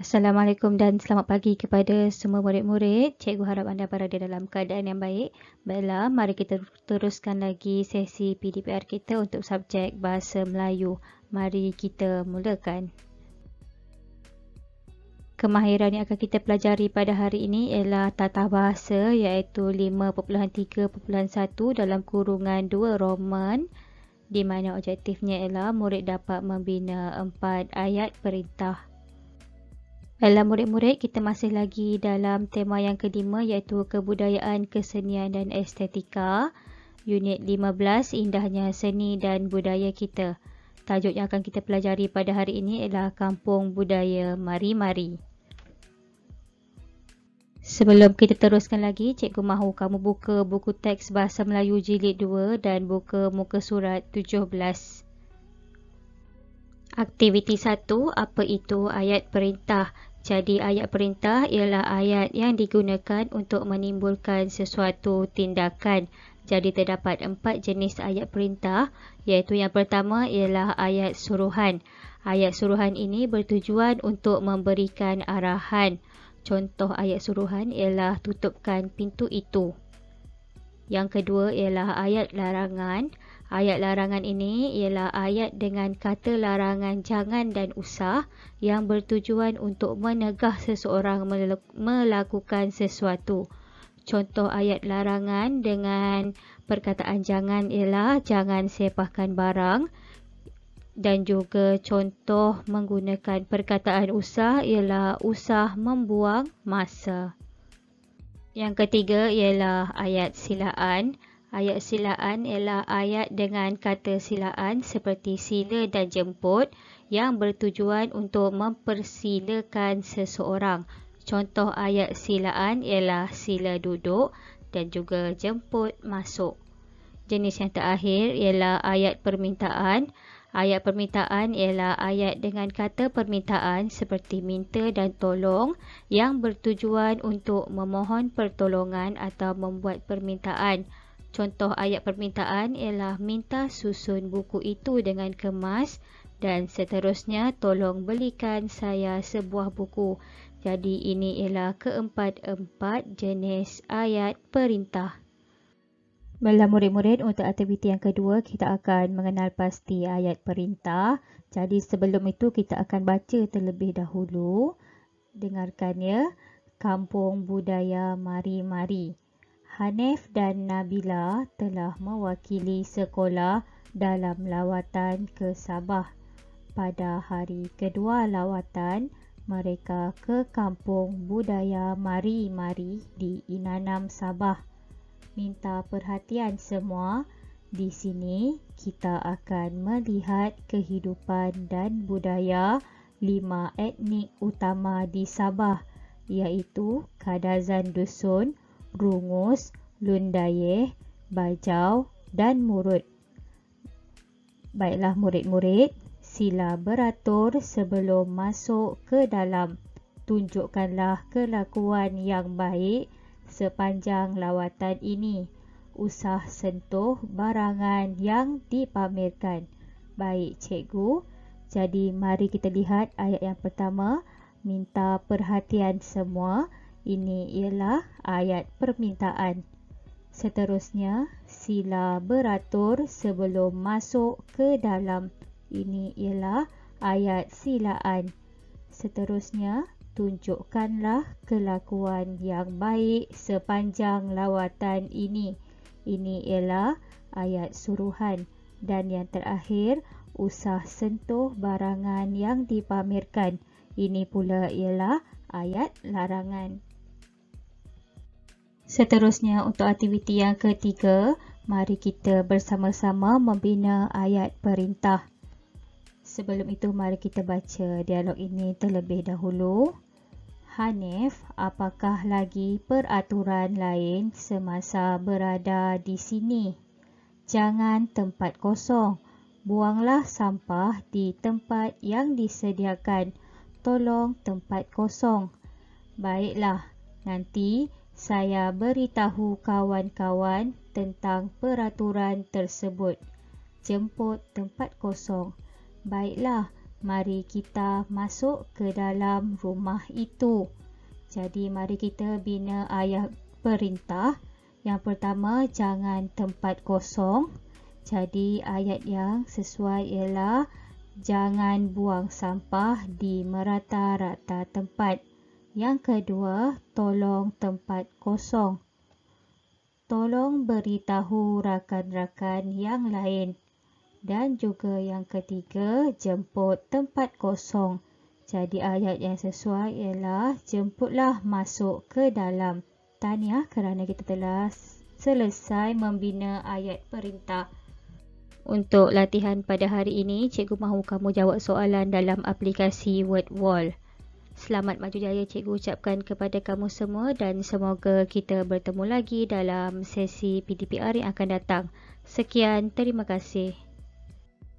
Assalamualaikum dan selamat pagi kepada semua murid-murid. Cikgu harap anda berada dalam keadaan yang baik. Baiklah, mari kita teruskan lagi sesi PDPR kita untuk subjek Bahasa Melayu. Mari kita mulakan. Kemahiran yang akan kita pelajari pada hari ini ialah tatah bahasa iaitu 5.3.1 dalam kurungan 2 Roman, di mana objektifnya ialah murid dapat membina 4 ayat perintah. Dalam murid-murid, kita masih lagi dalam tema yang kelima iaitu kebudayaan, kesenian dan estetika. Unit 15, indahnya seni dan budaya kita. Tajuk yang akan kita pelajari pada hari ini ialah Kampung Budaya Mari-Mari. Sebelum kita teruskan lagi, cikgu mahu kamu buka buku teks Bahasa Melayu Jilid 2 dan buka muka surat 17. Aktiviti 1, apa itu ayat perintah? Jadi ayat perintah ialah ayat yang digunakan untuk menimbulkan sesuatu tindakan. Jadi terdapat 4 jenis ayat perintah, iaitu yang pertama ialah ayat suruhan. Ayat suruhan ini bertujuan untuk memberikan arahan. Contoh ayat suruhan ialah tutupkan pintu itu. Yang kedua ialah ayat larangan. Ayat larangan ini ialah ayat dengan kata larangan jangan dan usah yang bertujuan untuk menegah seseorang melakukan sesuatu. Contoh ayat larangan dengan perkataan jangan ialah jangan sepahkan barang, dan juga contoh menggunakan perkataan usah ialah usah membuang masa. Yang ketiga ialah ayat silaan. Ayat silaan ialah ayat dengan kata silaan seperti sila dan jemput yang bertujuan untuk mempersilakan seseorang. Contoh ayat silaan ialah sila duduk dan juga jemput masuk. Jenis yang terakhir ialah ayat permintaan. Ayat permintaan ialah ayat dengan kata permintaan seperti minta dan tolong yang bertujuan untuk memohon pertolongan atau membuat permintaan. Contoh ayat permintaan ialah minta susun buku itu dengan kemas dan seterusnya tolong belikan saya sebuah buku. Jadi ini ialah keempat-empat jenis ayat perintah. Baiklah murid-murid, untuk aktiviti yang kedua kita akan mengenal pasti ayat perintah. Jadi sebelum itu kita akan baca terlebih dahulu. Dengarkan ya. Kampung Budaya Mari-Mari. Hanif dan Nabila telah mewakili sekolah dalam lawatan ke Sabah. Pada hari kedua lawatan, mereka ke Kampung Budaya Mari-Mari di Inanam, Sabah. Minta perhatian semua. Di sini kita akan melihat kehidupan dan budaya 5 etnik utama di Sabah, iaitu Kadazan Dusun, Rungus, Lundayeh, Bajau dan Murut. Baiklah murid-murid, sila beratur sebelum masuk ke dalam. Tunjukkanlah kelakuan yang baik sepanjang lawatan ini. Usah sentuh barangan yang dipamerkan. Baik cikgu, jadi mari kita lihat ayat yang pertama, minta perhatian semua. Ini ialah ayat permintaan. Seterusnya, sila beratur sebelum masuk ke dalam. Ini ialah ayat silaan. Seterusnya, tunjukkanlah kelakuan yang baik sepanjang lawatan ini. Ini ialah ayat suruhan. Dan yang terakhir, usah sentuh barangan yang dipamerkan. Ini pula ialah ayat larangan. Seterusnya, untuk aktiviti yang ketiga, mari kita bersama-sama membina ayat perintah. Sebelum itu, mari kita baca dialog ini terlebih dahulu. Hanif, apakah lagi peraturan lain semasa berada di sini? Jangan tempat kosong. Buanglah sampah di tempat yang disediakan. Tolong tempat kosong. Baiklah, nanti saya beritahu kawan-kawan tentang peraturan tersebut. Jemput tempat kosong. Baiklah, Mari kita masuk ke dalam rumah itu. Jadi mari kita bina ayat perintah. Yang pertama, jangan tempat kosong. Jadi ayat yang sesuai ialah jangan buang sampah di merata-rata tempat. Yang kedua, tolong tempat kosong. Tolong beritahu rakan-rakan yang lain. Dan juga yang ketiga, jemput tempat kosong. Jadi ayat yang sesuai ialah jemputlah masuk ke dalam. Tahniah kerana kita telah selesai membina ayat perintah. Untuk latihan pada hari ini, cikgu mahu kamu jawab soalan dalam aplikasi WordWall. Selamat maju jaya cikgu ucapkan kepada kamu semua dan semoga kita bertemu lagi dalam sesi PDPR yang akan datang. Sekian, terima kasih.